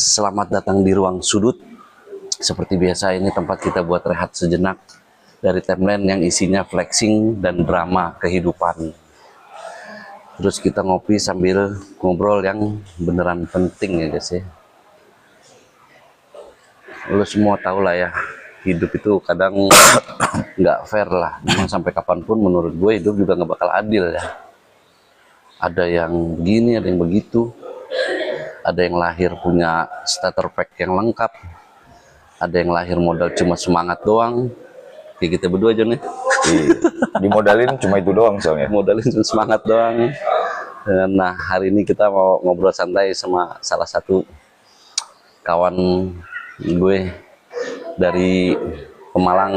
Selamat datang di Ruang Sudut. Seperti biasa, ini tempat kita buat rehat sejenak dari timeline yang isinya flexing dan drama kehidupan. Terus kita ngopi sambil ngobrol yang beneran penting ya guys ya. Lo semua tahu lah ya, hidup itu kadang nggak fair lah. Memang sampai kapanpun menurut gue hidup juga nggak bakal adil ya. Ada yang begini, ada yang begitu. Ada yang lahir punya starter pack yang lengkap, ada yang lahir modal cuma semangat doang, kayak kita berdua aja nih. Dimodalin cuma itu doang soalnya. Modalin cuma semangat doang. Nah, hari ini kita mau ngobrol santai sama salah satu kawan gue dari Pemalang.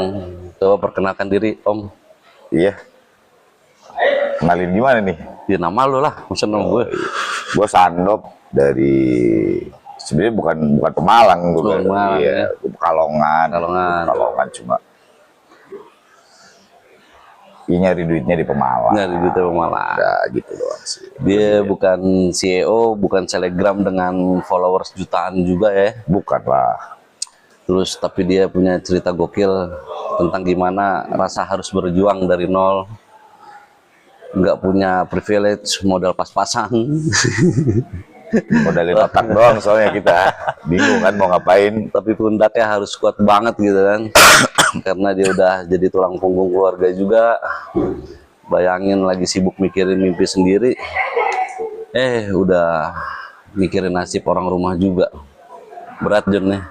Coba perkenalkan diri, Om. Iya. Kenalin gimana nih? Ya nama lo lah, maksud nama gue. Gue Sandop dari sebenarnya bukan Pemalang, gue ya. Pekalongan cuma ini nyari duitnya di Pemalang. Nyari duitnya di Pemalang. Ya, gitu doang sih. Dia bukan CEO, bukan selebgram dengan followers jutaan juga ya. Bukan lah. Terus tapi dia punya cerita gokil tentang gimana rasa harus berjuang dari nol. Nggak punya privilege, modal pas-pasan. Modalin otak doang soalnya kita bingung kan mau ngapain. Tapi pundaknya harus kuat banget gitu kan. Karena dia udah jadi tulang punggung keluarga juga. Bayangin lagi sibuk mikirin mimpi sendiri, udah mikirin nasib orang rumah juga. Berat John nih.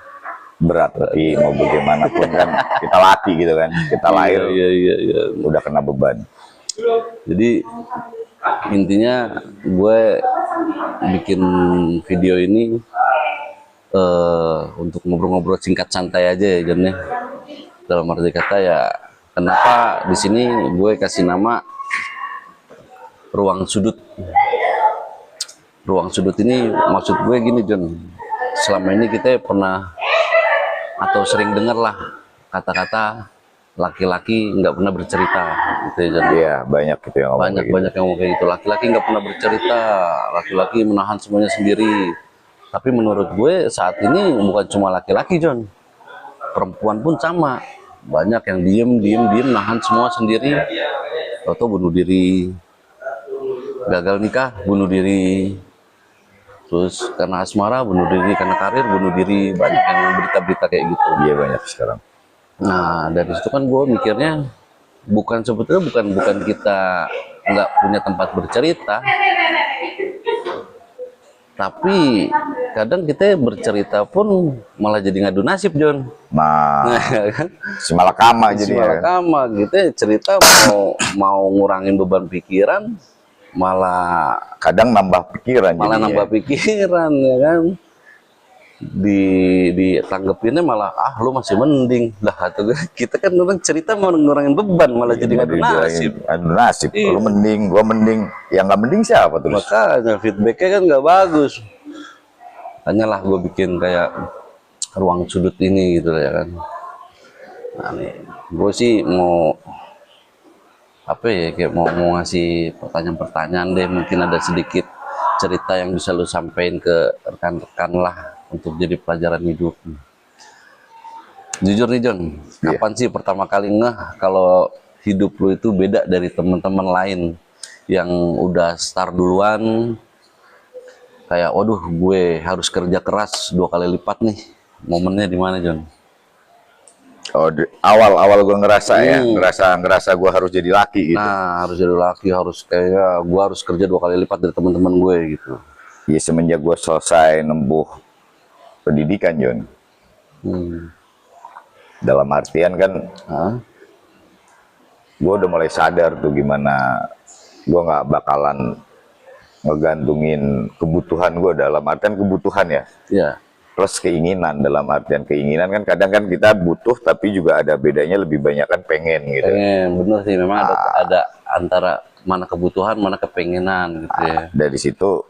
Berat, tapi mau bagaimanapun kan kita laki gitu kan. Kita lahir iya. udah kena beban. Jadi intinya gue bikin video ini untuk ngobrol-ngobrol singkat santai aja ya John ya. Dalam arti kata ya, kenapa di sini gue kasih nama Ruang Sudut. Ruang Sudut ini maksud gue gini John. Selama ini kita pernah atau sering dengar lah kata-kata laki-laki nggak pernah bercerita gitu ya John. Iya, banyak gitu yang ngomong Banyak yang ngomong kayak gitu. Laki-laki nggak pernah bercerita, laki-laki menahan semuanya sendiri. Tapi menurut gue saat ini bukan cuma laki-laki John, perempuan pun sama. Banyak yang diem nahan semua sendiri. Atau bunuh diri, gagal nikah bunuh diri, terus karena asmara bunuh diri, karena karir bunuh diri. Banyak yang berita-berita kayak gitu. Iya, banyak sekarang. Nah dari situ kan gue mikirnya sebetulnya bukan kita nggak punya tempat bercerita, tapi kadang kita bercerita pun malah jadi ngadu nasib John. Nah, Kan? si malakama jadi Malakama kita cerita mau ngurangin beban pikiran, malah kadang nambah pikiran. nambah pikiran ya kan. Ditanggepinnya malah lu masih mending lah. Kita kan orang cerita mau ngurangin beban malah jadi ngadu nasib. Adu nasib. Lu mending, gua mending. Yang nggak mending siapa terus? Makanya feedbacknya kan nggak bagus. Hanyalah gue bikin kayak Ruang Sudut ini gitu ya kan. Nah nih gue sih mau apa ya, kayak mau ngasih pertanyaan-pertanyaan deh, mungkin ada sedikit cerita yang bisa lu sampein ke rekan-rekan lah untuk jadi pelajaran hidup. Jujur nih John, kapan sih pertama kali ngeh kalau hidup lu itu beda dari teman-teman lain yang udah start duluan? Kayak waduh gue harus kerja keras 2 kali lipat nih. Momennya di mana John? Oh, awal gue ngerasa ya, ngerasa gue harus jadi laki gitu. Nah, harus jadi laki, harus kayaknya gue harus kerja 2 kali lipat dari teman-teman gue gitu. Ya semenjak gue selesai nempuh pendidikan John. Dalam artian kan, gue udah mulai sadar tuh gimana gue nggak bakalan ngegantungin kebutuhan gue, dalam artian kebutuhan ya. Iya. Plus keinginan, dalam artian keinginan kan kadang kan kita butuh tapi juga ada bedanya, lebih banyak kan pengen gitu. Bener sih, memang ada antara mana kebutuhan mana kepengenan gitu ya. Dari situ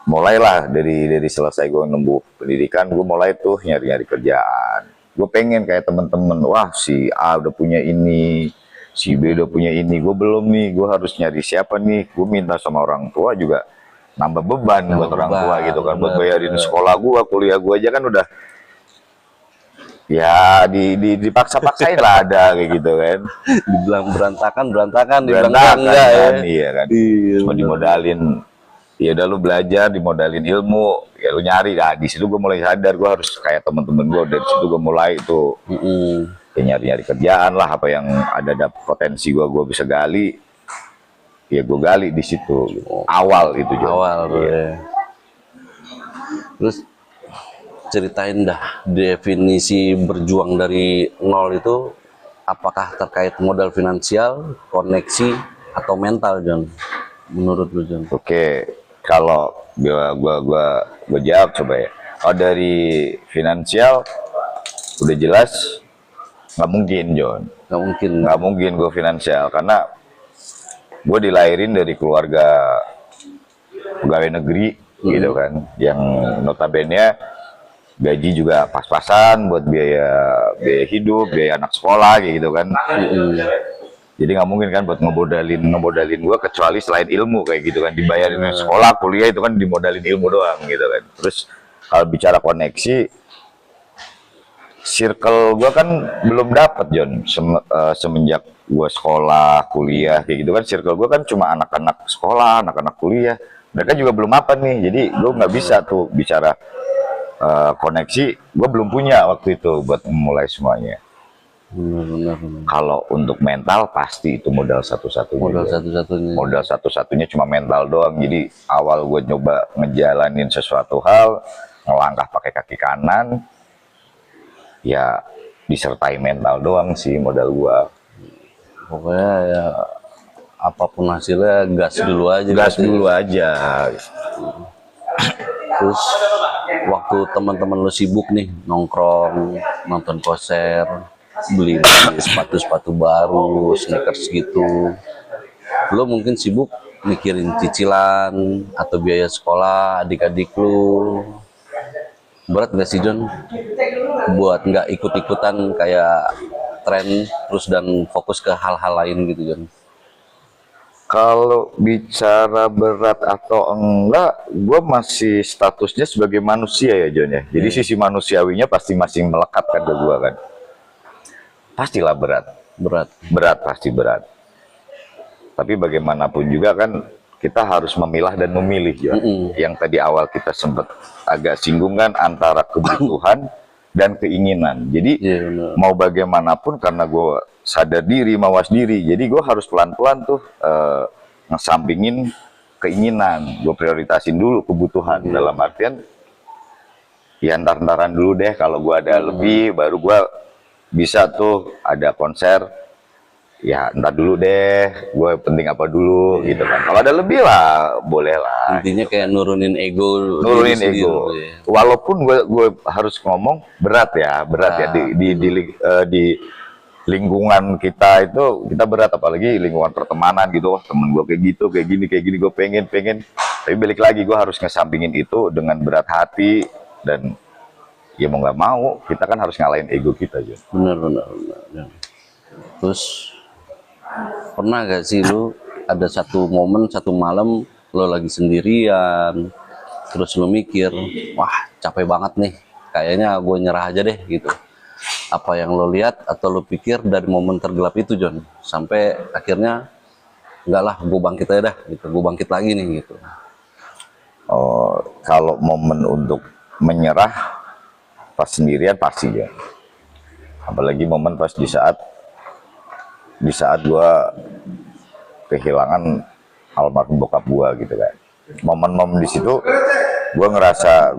mulailah dari selesai gue nempuh pendidikan, gue mulai tuh nyari-nyari kerjaan. Gue pengen kayak temen-temen, wah si A udah punya ini, si B udah punya ini, gue belum nih, gue harus nyari siapa nih. Gue minta sama orang tua juga nambah beban buat orang tua beban, gitu kan, buat bener, bayarin bener. sekolah gua, kuliah gua aja kan udah ya dipaksa-paksain lah ada kayak gitu kan. Dibilang berantakan, berantakan, dibilang Berantakan enggak ya. kan, iya kan. Iya, Cuma bener. dimodalin, ya udah lu belajar, dimodalin ilmu, ya lu nyari. Nah di situ gue mulai sadar gue harus kayak temen-temen gue. Dari situ gue mulai tuh ya nyari-nyari kerjaan lah, apa yang ada potensi gue bisa gali, ya gue gali di situ. Awal itu Jon. Awal tuh Iya. ya. Terus ceritain dah definisi berjuang dari nol itu, apakah terkait modal finansial, koneksi, atau mental, Jon? Menurut lu, Jon? Oke, kalau gua jawab coba ya. Oh, dari finansial udah jelas nggak mungkin Jon, Nggak mungkin. nggak mungkin gue finansial karena gue dilahirin dari keluarga pegawai negeri gitu kan, yang notabene gaji juga pas-pasan buat biaya hidup, biaya anak sekolah kayak gitu kan. Jadi nggak mungkin kan buat ngemodalin gue kecuali selain ilmu kayak gitu kan, dibayarin sekolah, kuliah itu kan dimodalin ilmu doang gitu kan. Terus kalau bicara koneksi, circle gue kan belum dapat Jon. Semenjak gue sekolah, kuliah kayak gitu kan, circle gue kan cuma anak-anak sekolah, anak-anak kuliah. Mereka juga belum apa nih, jadi gue nggak bisa tuh bicara koneksi. Gue belum punya waktu itu buat memulai semuanya. Benar. Kalau untuk mental pasti itu modal satu-satunya. Modal satu-satunya. Modal satu-satunya cuma mental doang. Jadi awal gue nyoba ngejalanin sesuatu hal, ngelangkah pakai kaki kanan, ya disertai mental doang sih modal gue. Pokoknya ya apapun hasilnya gas dulu aja. Gas berarti. dulu aja. Terus waktu teman-teman lu sibuk nih nongkrong, nonton konser, beli sepatu-sepatu baru, sneakers gitu, lu mungkin sibuk mikirin cicilan atau biaya sekolah adik-adik lu. Berat gak sih, Jon, buat nggak ikut-ikutan kayak tren terus dan fokus ke hal-hal lain gitu, Jon? Kalau bicara berat atau enggak, gue masih statusnya sebagai manusia ya Jon ya. Jadi sisi manusiawinya pasti masih melekat kan ke gue kan. Pastilah berat. Berat pasti berat. Tapi bagaimanapun juga kan kita harus memilah dan memilih Jon. Yang tadi awal kita sempat agak singgung kan antara kebutuhan dan keinginan. Jadi mau bagaimanapun karena gue sadar diri, mawas diri. Jadi gue harus pelan-pelan tuh ngesampingin keinginan. Gue prioritasin dulu kebutuhan. Dalam artian ya ntar-ntaran dulu deh. Kalau gue ada lebih, baru gue bisa tuh ada konser. Ya ntar dulu deh, gue penting apa dulu gitu kan. Kalau ada lebih lah, boleh lah. Intinya kayak nurunin ego. Nurunin ego. Walaupun gue harus ngomong berat ya di lingkungan kita itu kita berat, apalagi lingkungan pertemanan gitu. Wah, temen gue kayak gitu, kayak gini gue pengen. Tapi balik lagi gue harus ngesampingin itu dengan berat hati dan ya mau nggak mau kita kan harus ngalahin ego kita aja. Bener. Terus pernah gak sih lu ada satu momen, satu malam lo lagi sendirian, terus lu mikir, wah capek banget nih, kayaknya gue nyerah aja deh gitu. Apa yang lo lihat atau lo pikir dari momen tergelap itu, Jon, sampai akhirnya enggak lah, gue bangkit aja dah gitu, gue bangkit lagi nih gitu. Oh, kalau momen untuk menyerah pas sendirian pasti ya. Apalagi momen pas di saat gua kehilangan almarhum bokap gua gitu kan. Momen-momen di situ gua ngerasa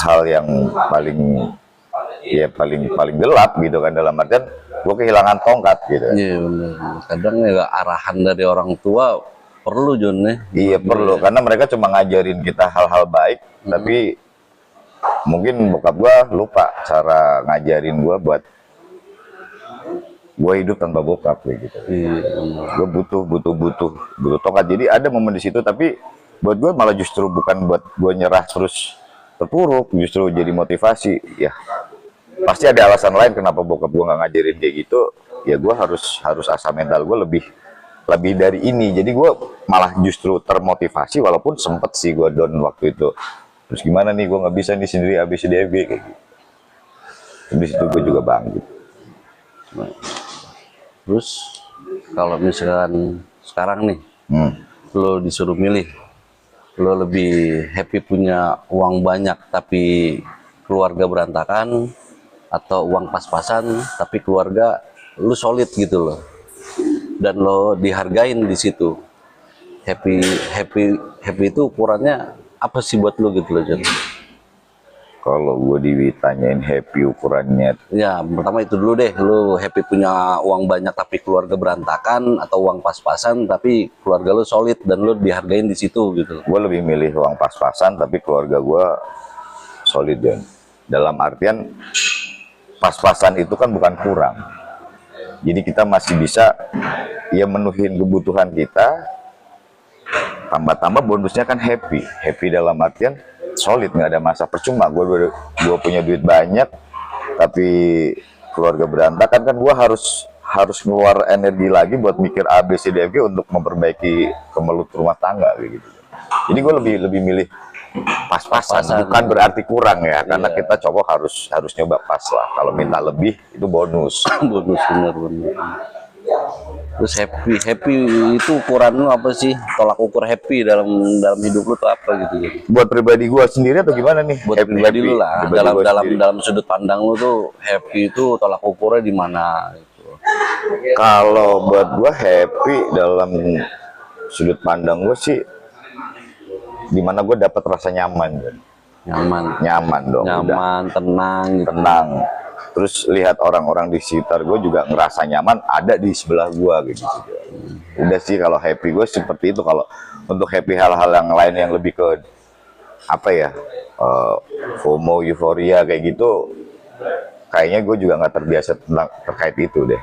hal yang paling gelap gitu kan, dalam artian gua kehilangan tongkat gitu. Iya benar. Kadang ya arahan dari orang tua perlu, Jon ya. Iya perlu, karena mereka cuma ngajarin kita hal-hal baik, tapi mungkin bokap gua lupa cara ngajarin gua buat gue hidup tanpa bokap kayak gitu. Gue butuh tongkat. Jadi ada momen di situ, tapi buat gue malah justru bukan buat gue nyerah terus terpuruk, justru jadi motivasi. Ya pasti ada alasan lain kenapa bokap gue nggak ngajarin kayak gitu. Ya gue harus asa mental gue lebih dari ini. Jadi gue malah justru termotivasi, walaupun sempet sih gue down waktu itu. Terus gimana nih, gue nggak bisa nih sendiri ABCDFG kayak gitu. Di situ gue juga bangkit. Terus kalau misalkan sekarang nih lo disuruh milih, lo lebih happy punya uang banyak tapi keluarga berantakan, atau uang pas-pasan tapi keluarga lu solid gitu loh, dan lo dihargain di situ? Happy itu ukurannya apa sih buat lo gitu loh, Jon? Kalau gue ditanyain happy ukurannya, Ya, pertama itu dulu deh, lu happy punya uang banyak tapi keluarga berantakan, atau uang pas-pasan tapi keluarga lu solid dan lu dihargain di situ gitu. gue lebih milih uang pas-pasan tapi keluarga gue solid, Jon. Dalam artian pas-pasan itu kan bukan kurang. Jadi kita masih bisa ya menuhin kebutuhan kita, tambah-tambah bonusnya kan happy. Happy dalam artian solid, nggak ada masa. Percuma gue punya duit banyak tapi keluarga berantakan, kan gue harus ngeluar energi lagi buat mikir ABCDFG untuk memperbaiki kemelut rumah tangga kayak gitu. Jadi gue lebih milih pas-pasan, bukan berarti kurang ya, karena kita cowok harus nyoba pas lah. Kalau minta lebih itu bonus. Bonus, bener. Terus happy itu ukuran lu apa sih? Tolak ukur happy dalam hidup lu tuh apa gitu? Buat pribadi gue sendiri atau gimana nih? Buat pribadi lu lah, Pribadi dalam sudut pandang lu tuh happy itu tolak ukurnya di mana gitu. Kalau buat gue happy dalam sudut pandang gue sih dimana gue dapat rasa nyaman, kan? Nyaman dong, Tenang gitu. Tenang. Terus lihat orang-orang di sekitar gue juga ngerasa nyaman ada di sebelah gue gitu. Udah sih kalau happy gue seperti itu. Kalau untuk happy hal-hal yang lain yang lebih ke apa ya, FOMO, euforia kayak gitu, kayaknya gue juga nggak terbiasa terkait itu deh.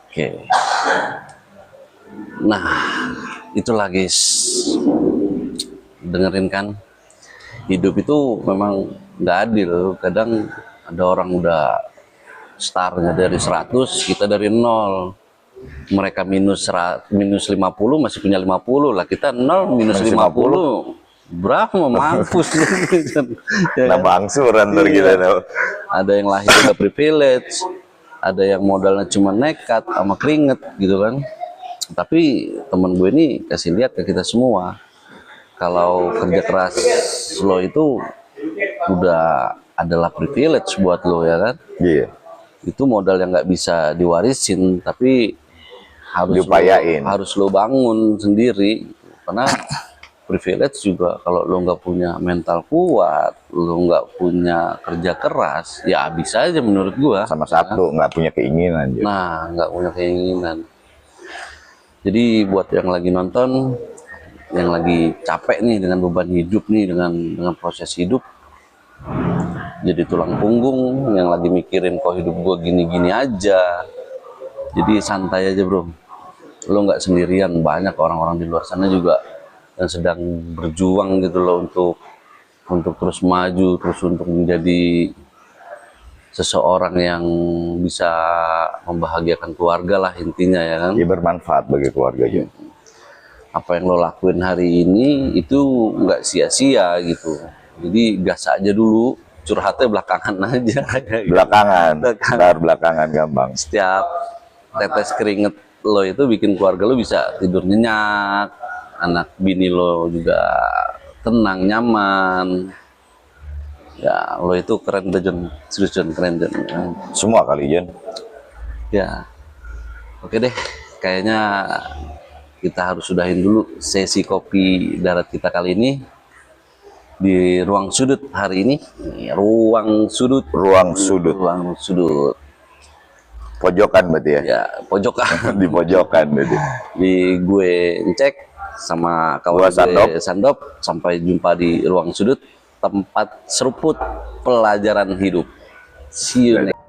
Oke. Nah, itulah guys, dengerin kan, hidup itu memang nggak adil. Kadang ada orang udah startnya dari 100, kita dari 0. Mereka minus 50 masih punya 50 lah, kita 0 minus 50. Berapa mampus. Nambah angsuran ntar kita tahu. Ada yang lahir udah privilege, ada yang modalnya cuma nekat sama keringet gitu kan. Tapi temen gue ini kasih lihat ke kita semua, kalau kerja keras lo itu udah adalah privilege buat lo, ya kan? Iya. Itu modal yang nggak bisa diwarisin, tapi harus diupayain, harus lo bangun sendiri. Karena privilege juga kalau lo nggak punya mental kuat, lo nggak punya kerja keras, ya bisa aja menurut gua. Sama satu, nggak punya keinginan. Nah, nggak punya keinginan. Jadi buat yang lagi nonton, yang lagi capek nih dengan beban hidup nih, dengan proses hidup, jadi tulang punggung, yang lagi mikirin kok hidup gue gini-gini aja, jadi santai aja bro. Lo nggak sendirian, banyak orang-orang di luar sana juga yang sedang berjuang gitu loh untuk terus maju, terus untuk menjadi seseorang yang bisa membahagiakan keluarga lah intinya, ya kan? Ya, bermanfaat bagi keluarga juga. Apa yang lo lakuin hari ini itu nggak sia-sia gitu. Jadi gas aja dulu, curhatnya belakangan aja. Belakangan gampang. Setiap tetes keringet lo itu bikin keluarga lo bisa tidur nyenyak, anak bini lo juga tenang, nyaman. Ya, lo itu keren deh, Jon. Serius, Jon, keren, Jon. Semua kali, Jon. Ya, oke deh. Kayaknya kita harus sudahin dulu sesi kopi darat kita kali ini di ruang sudut hari ini. Ruang sudut. Pojokan berarti ya? Ya, pojokan. Di pojokan berarti. Di gue ngecek sama kawan gue Sandop. Sampai jumpa di ruang sudut, tempat seruput pelajaran hidup. See you next.